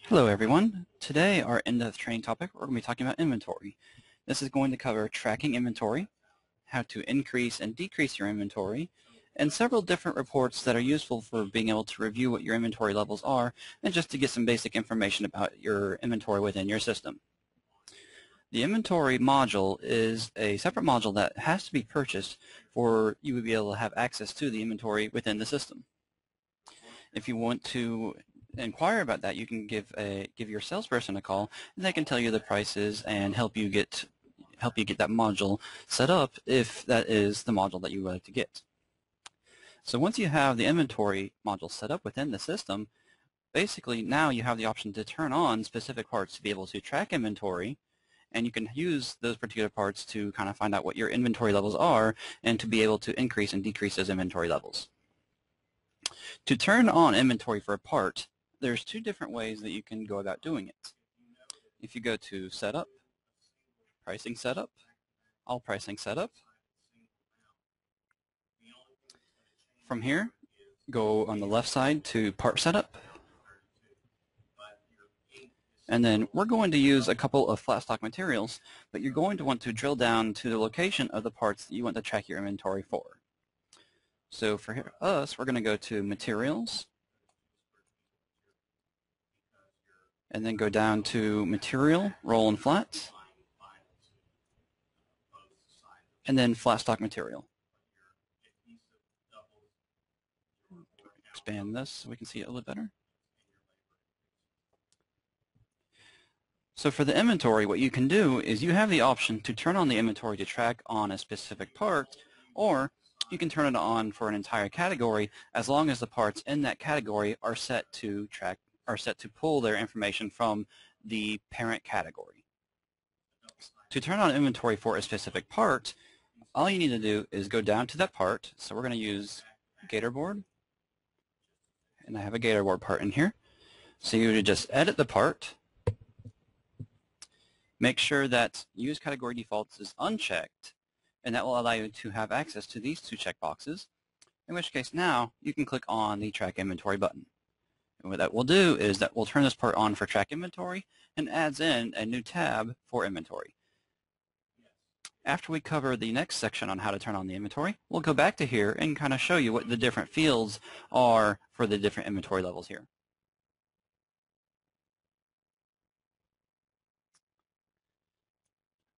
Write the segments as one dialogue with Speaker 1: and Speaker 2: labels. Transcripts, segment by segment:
Speaker 1: Hello everyone. Today our in-depth training topic, we're going to be talking about inventory. This is going to cover tracking inventory, how to increase and decrease your inventory, and several different reports that are useful for being able to review what your inventory levels are and just to get some basic information about your inventory within your system. The inventory module is a separate module that has to be purchased for you to be able to have access to the inventory within the system. If you want to inquire about that, you can give your salesperson a call, and they can tell you the prices and help you get that module set up if that is the module that you would like to get. So once you have the inventory module set up within the system, basically now you have the option to turn on specific parts to be able to track inventory, and you can use those particular parts to kind of find out what your inventory levels are and to be able to increase and decrease those inventory levels. To turn on inventory for a part, there's two different ways that you can go about doing it. If you go to Setup, Pricing Setup, All Pricing Setup, from here, go on the left side to Part Setup, and then we're going to use a couple of flat stock materials, but you're going to want to drill down to the location of the parts that you want to track your inventory for. So for us, we're going to go to Materials, and then go down to Material, Roll and Flat, and then Flat Stock Material. Expand this so we can see it a little better. So for the inventory, what you can do is you have the option to turn on the inventory to track on a specific part, or you can turn it on for an entire category as long as the parts in that category are set to pull their information from the parent category. To turn on inventory for a specific part, all you need to do is go down to that part. So we're going to use Gatorboard, and I have a Gatorboard part in here. So you would just edit the part, make sure that Use Category Defaults is unchecked, and that will allow you to have access to these two checkboxes, in which case now you can click on the Track Inventory button. And what that will do is that we'll turn this part on for Track Inventory and adds in a new tab for inventory. After we cover the next section on how to turn on the inventory, we'll go back to here and kind of show you what the different fields are for the different inventory levels here.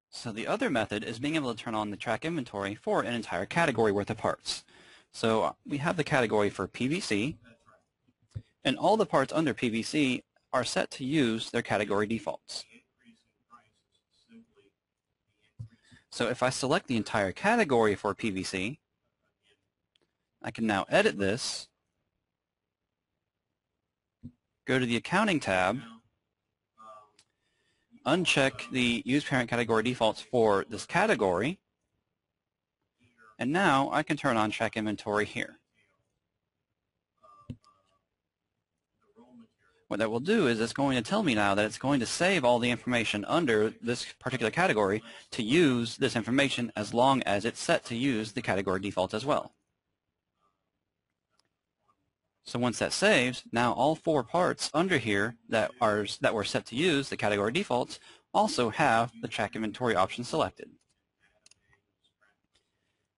Speaker 1: So the other method is being able to turn on the track inventory for an entire category worth of parts. So we have the category for PVC, and all the parts under PVC are set to use their category defaults. So if I select the entire category for PVC, I can now edit this, go to the Accounting tab, uncheck the Use Parent Category Defaults for this category, and now I can turn on Track Inventory here. What that will do is it's going to tell me now that it's going to save all the information under this particular category to use this information as long as it's set to use the category default as well. So once that saves, now all four parts under here that were set to use the category defaults also have the Track Inventory option selected.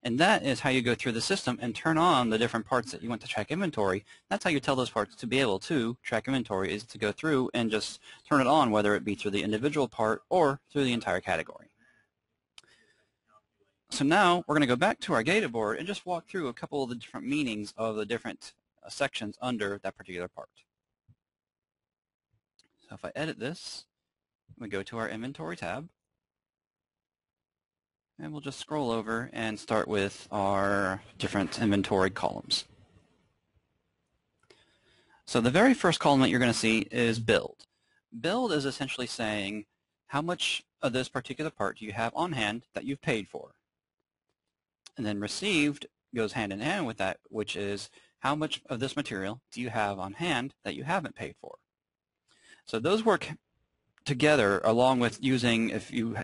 Speaker 1: And that is how you go through the system and turn on the different parts that you want to track inventory. That's how you tell those parts to be able to track inventory, is to go through and just turn it on, whether it be through the individual part or through the entire category. So now we're going to go back to our Gatorboard and just walk through a couple of the different meanings of the different sections under that particular part. So if I edit this, we go to our Inventory tab. And we'll just scroll over and start with our different inventory columns. So the very first column that you're going to see is Build. Build is essentially saying how much of this particular part do you have on hand that you've paid for. And then Received goes hand in hand with that, which is how much of this material do you have on hand that you haven't paid for. So those work together, along with using,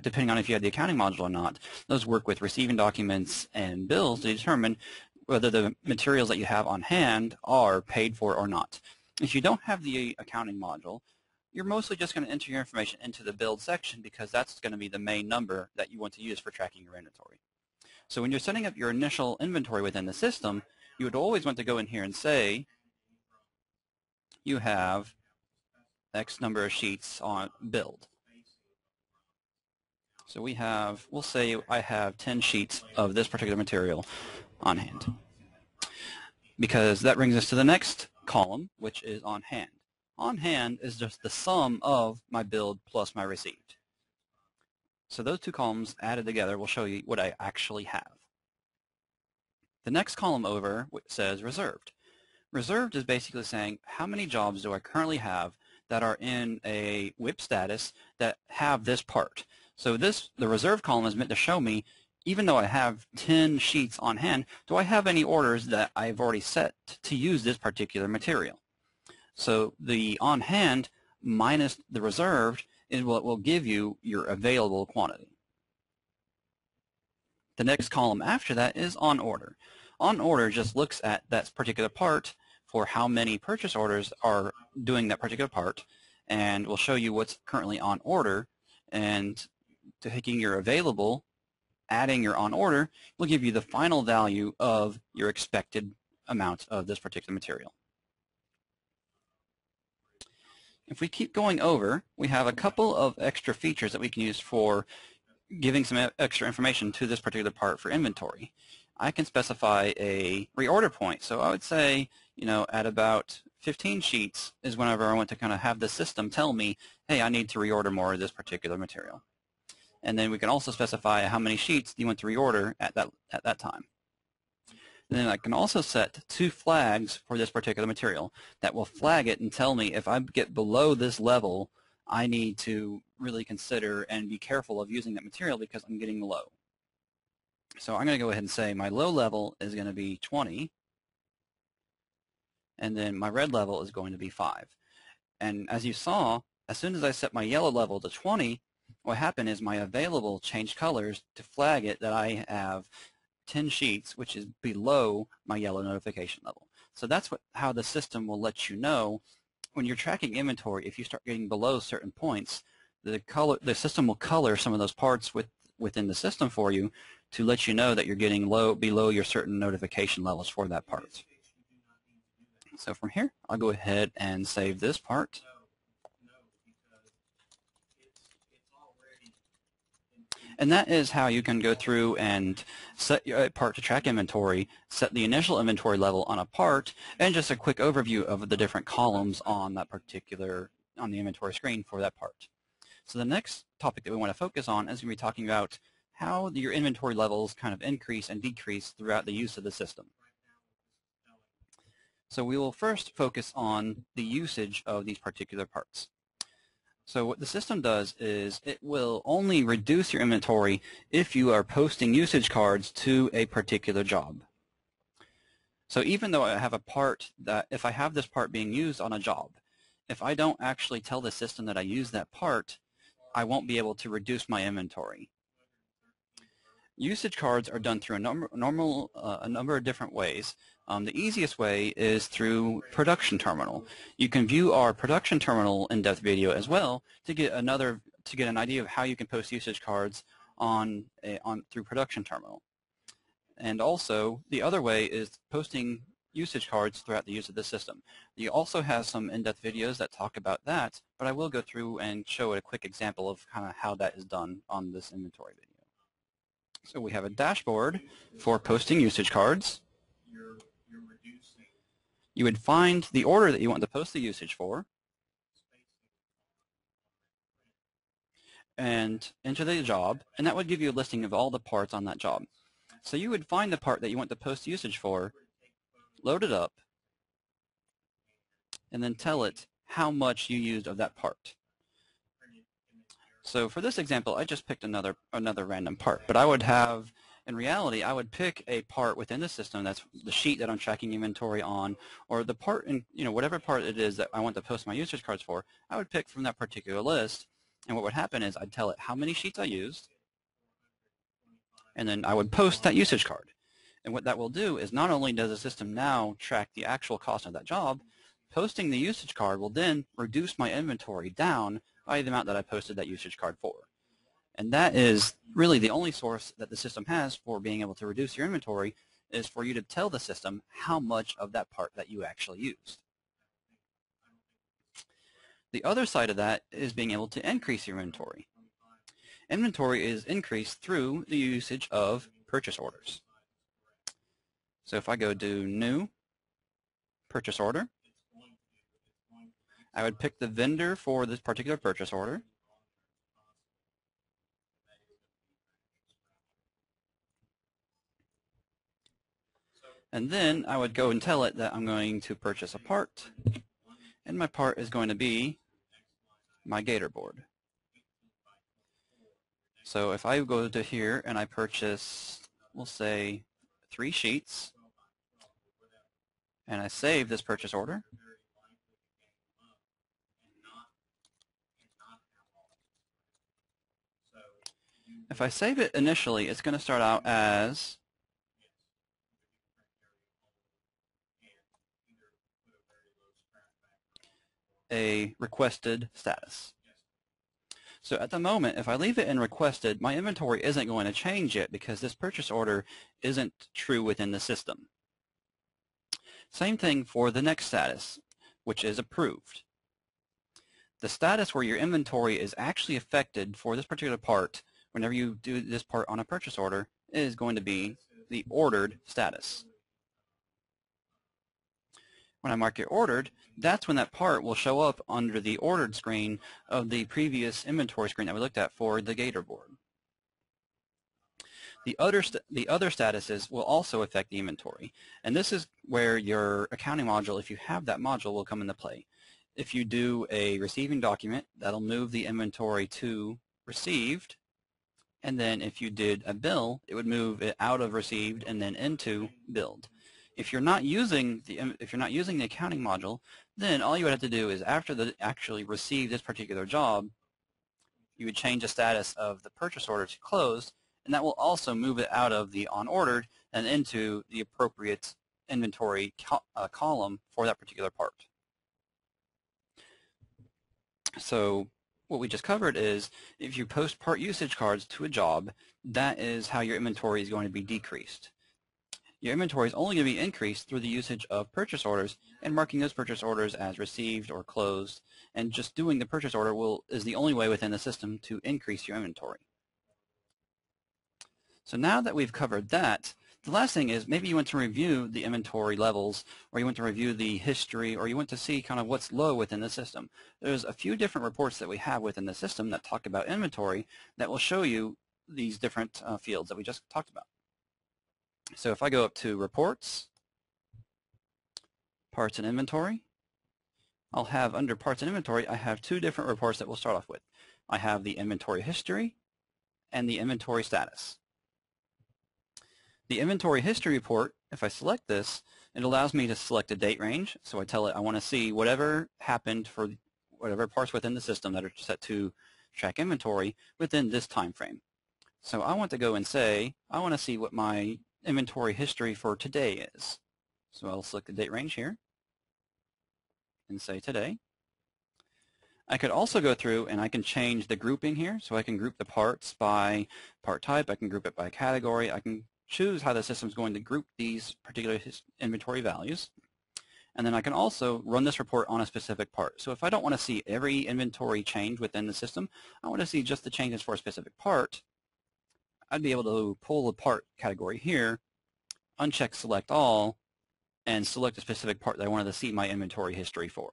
Speaker 1: depending on if you have the accounting module or not, those work with receiving documents and bills to determine whether the materials that you have on hand are paid for or not. If you don't have the accounting module, you're mostly just going to enter your information into the build section because that's going to be the main number that you want to use for tracking your inventory. So when you're setting up your initial inventory within the system, you would always want to go in here and say you have X number of sheets on build. So we'll say I have 10 sheets of this particular material on hand, because that brings us to the next column, which is on hand. On hand is just the sum of my build plus my received. So those two columns added together will show you what I actually have. The next column over says reserved. Reserved is basically saying how many jobs do I currently have that are in a WIP status that have this part. So the reserved column is meant to show me, even though I have 10 sheets on hand, do I have any orders that I've already set to use this particular material? So the on hand minus the reserved is what will give you your available quantity. The next column after that is on order. On order just looks at that particular part for how many purchase orders are doing that particular part, and will show you what's currently on order, and taking your available, adding your on order, will give you the final value of your expected amount of this particular material. If we keep going over, we have a couple of extra features that we can use for giving some extra information to this particular part for inventory. I can specify a reorder point. So I would say, at about 15 sheets is whenever I want to kind of have the system tell me, hey, I need to reorder more of this particular material. And then we can also specify how many sheets do you want to reorder at that time. And then I can also set 2 flags for this particular material that will flag it and tell me if I get below this level, I need to really consider and be careful of using that material because I'm getting low. So I'm going to go ahead and say my low level is going to be 20, and then my red level is going to be 5. And as you saw, as soon as I set my yellow level to 20, what happened is my available changed colors to flag it that I have 10 sheets, which is below my yellow notification level. So that's how the system will let you know when you're tracking inventory. If you start getting below certain points, the system will color some of those parts within the system for you to let you know that you're getting below your certain notification levels for that part. So from here, I'll go ahead and save this part. And that is how you can go through and set your part to track inventory, set the initial inventory level on a part, and just a quick overview of the different columns on the inventory screen for that part. So the next topic that we want to focus on is going to be talking about how your inventory levels kind of increase and decrease throughout the use of the system. So we will first focus on the usage of these particular parts. So what the system does is it will only reduce your inventory if you are posting usage cards to a particular job. So even though I have a part that, if I have this part being used on a job, if I don't actually tell the system that I use that part, I won't be able to reduce my inventory. Usage cards are done through a number of different ways. The easiest way is through Production Terminal. You can view our Production Terminal in-depth video as well to get an idea of how you can post usage cards through Production Terminal. And also, the other way is posting usage cards throughout the use of the system. You also have some in-depth videos that talk about that, but I will go through and show a quick example of kind of how that is done on this inventory video. So we have a dashboard for posting usage cards. You would find the order that you want to post the usage for and enter the job, and that would give you a listing of all the parts on that job. So you would find the part that you want to post usage for, load it up, and then tell it how much you used of that part. So for this example, I just picked another random part, but I would have, in reality, I would pick a part within the system that's the sheet that I'm tracking inventory on, or the part in, whatever part it is that I want to post my usage cards for, I would pick from that particular list, and what would happen is I'd tell it how many sheets I used, and then I would post that usage card. And what that will do is not only does the system now track the actual cost of that job, Posting the usage card will then reduce my inventory down by the amount that I posted that usage card for. And that is really the only source that the system has for being able to reduce your inventory, is for you to tell the system how much of that part that you actually used. The other side of that is being able to increase your inventory. Inventory is increased through the usage of purchase orders. So if I go to New, Purchase Order, I would pick the vendor for this particular purchase order. And then I would go and tell it that I'm going to purchase a part, and my part is going to be my Gator board. So if I go to here and I purchase, we'll say 3 sheets, and I save this purchase order, if I save it initially, it's going to start out as a requested status. So at the moment, if I leave it in requested, my inventory isn't going to change yet because this purchase order isn't true within the system. Same thing for the next status, which is approved. The status where your inventory is actually affected for this particular part, whenever you do this part on a purchase order, is going to be the ordered status. When I mark it ordered, that's when that part will show up under the ordered screen of the previous inventory screen that we looked at for the Gator board. The other statuses will also affect the inventory, and this is where your accounting module, if you have that module, will come into play. If you do a receiving document, that'll move the inventory to received, and then if you did a bill, it would move it out of received and then into billed. If you're not using the accounting module, then all you would have to do is, after the actually received this particular job, you would change the status of the purchase order to closed, and that will also move it out of the on ordered and into the appropriate inventory column for that particular part. So what we just covered is, if you post part usage cards to a job, that is how your inventory is going to be decreased. Your inventory is only going to be increased through the usage of purchase orders and marking those purchase orders as received or closed, and just doing the purchase order is the only way within the system to increase your inventory. So now that we've covered that, the last thing is, maybe you want to review the inventory levels, or you want to review the history, or you want to see kind of what's low within the system. There's a few different reports that we have within the system that talk about inventory that will show you these different fields that we just talked about. So if I go up to Reports, Parts and Inventory, I'll have under Parts and Inventory, I have 2 different reports that we'll start off with. I have the Inventory History and the Inventory Status. The Inventory History report, if I select this, it allows me to select a date range. So I tell it I want to see whatever happened for whatever parts within the system that are set to track inventory within this time frame. So I want to go and say, I want to see what my inventory history for today is. So I'll select the date range here and say today. I could also go through and I can change the grouping here. So I can group the parts by part type, I can group it by category, I can choose how the system is going to group these particular inventory values. And then I can also run this report on a specific part. So if I don't want to see every inventory change within the system, I want to see just the changes for a specific part, I'd be able to pull the part category here, uncheck Select All, and select a specific part that I wanted to see my inventory history for.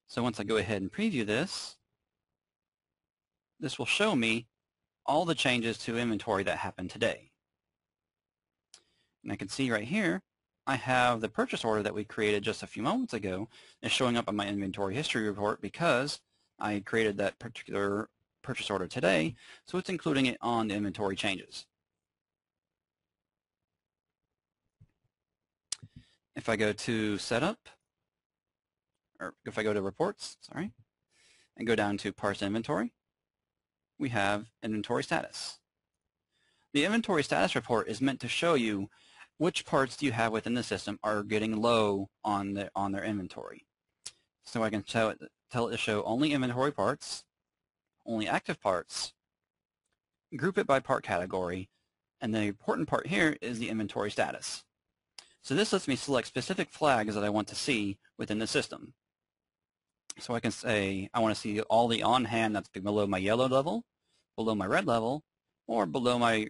Speaker 1: So once I go ahead and preview this, this will show me all the changes to inventory that happened today. And I can see right here, I have the purchase order that we created just a few moments ago is showing up on my inventory history report because I created that particular purchase order today, so it's including it on the inventory changes. If I go to Setup, or if I go to Reports, sorry, and go down to Parts and Inventory, we have Inventory Status. The Inventory Status report is meant to show you which parts do you have within the system are getting low on their inventory. So I can tell it to show only inventory parts, only active parts, group it by part category, and the important part here is the inventory status. So this lets me select specific flags that I want to see within the system. So I can say I want to see all the on-hand that's below my yellow level, below my red level, or below my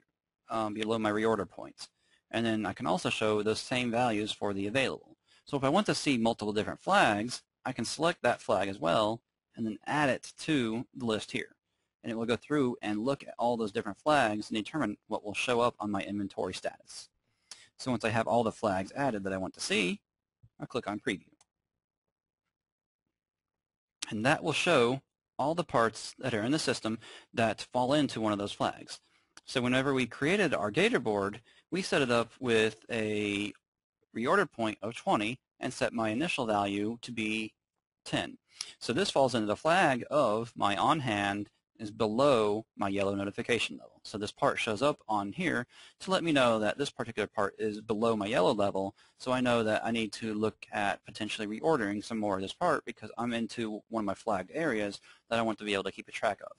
Speaker 1: reorder points. And then I can also show those same values for the available. So if I want to see multiple different flags, I can select that flag as well and then add it to the list here. And it will go through and look at all those different flags and determine what will show up on my inventory status. So once I have all the flags added that I want to see, I'll click on Preview. And that will show all the parts that are in the system that fall into one of those flags. So whenever we created our data board, we set it up with a reorder point of 20 and set my initial value to be 10. So this falls into the flag of my on-hand is below my yellow notification level. So this part shows up on here to let me know that this particular part is below my yellow level, so I know that I need to look at potentially reordering some more of this part because I'm into one of my flagged areas that I want to be able to keep a track of.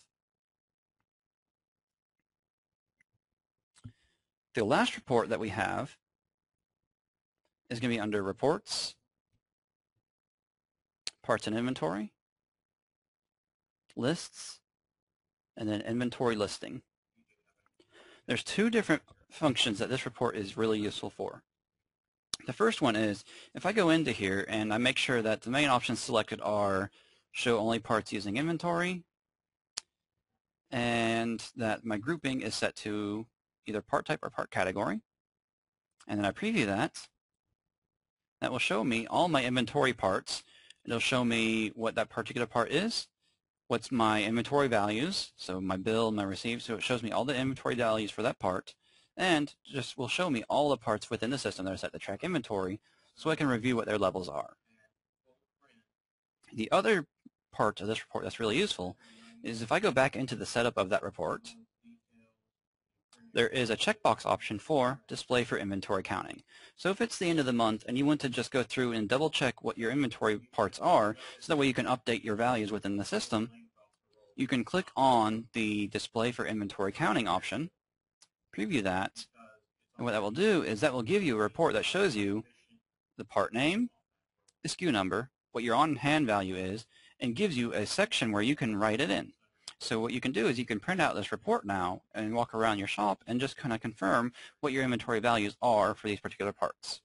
Speaker 1: The last report that we have is going to be under Reports, Parts and Inventory, Lists, and then Inventory Listing. There's two different functions that this report is really useful for. The first one is if I go into here and I make sure that the main options selected are show only parts using inventory and that my grouping is set to either part type or part category, and then I preview that, that will show me all my inventory parts. It'll show me what that particular part is, what's my inventory values, so my bill, my receipt, so it shows me all the inventory values for that part, and just will show me all the parts within the system that are set to track inventory so I can review what their levels are. The other part of this report that's really useful is if I go back into the setup of that report, there is a checkbox option for display for inventory counting. So if it's the end of the month and you want to just go through and double check what your inventory parts are so that way you can update your values within the system, you can click on the display for inventory counting option, preview that, and what that will do is that will give you a report that shows you the part name, the SKU number, what your on-hand value is, and gives you a section where you can write it in. So what you can do is you can print out this report now and walk around your shop and just kind of confirm what your inventory values are for these particular parts.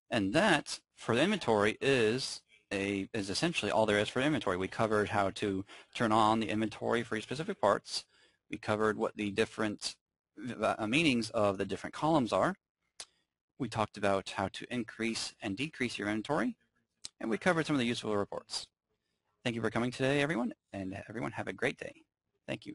Speaker 1: And that, for the inventory, is essentially all there is for inventory. We covered how to turn on the inventory for specific parts. We covered what the different meanings of the different columns are. We talked about how to increase and decrease your inventory. And we covered some of the useful reports. Thank you for coming today, everyone, and everyone have a great day. Thank you.